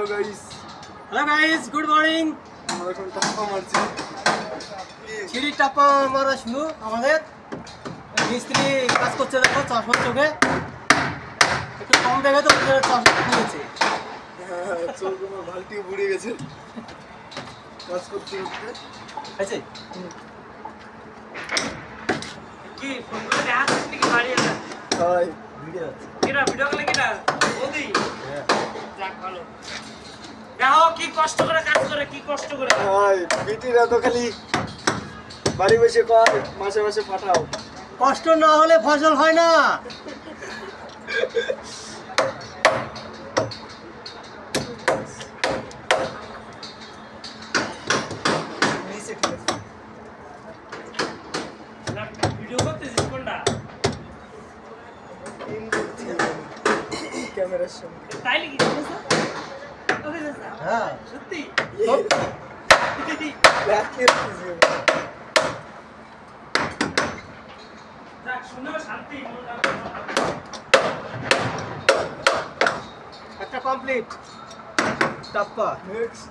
Hello guys, good morning. আমরা এখন টাপ্পা মারছি। সিঁড়ি টাপ্পা মারা শুরু আমাদের। মিস্ত্রি কাজ করছে, দেখো চশমার চোখে একটু কম দেখে তো চশমা নিয়েছে। হ্যাঁ, চোখ আমার বালতিও বুড়ে গেছে কাজ করতে করতে। আছে কি ফোন করে দেখা যাচ্ছে নাকি বাড়ি এলা? হাই ভিডিও আছে। কিরা ভিডিও কলে কিরা বৌদি হ্যাঁ, যাক ভালো দেখো কি কষ্ট করে কাজ করে, কি কষ্ট করে। হাই বিটিরা তো খালি বাড়ি বসে কয় মাসে মাসে পাঠাও। কষ্ট না হলে ফসল হয় না। নিচে ঠিক আছে ভিডিও করতেছিস কোনটা? ক্যামেরার সামনে তাই নাকি ওকে দাদা হ্যাঁ, সত্যি যাক শুনেও শান্তি মনটা। একটা কমপ্লিট টাপ্পা। নেক্সট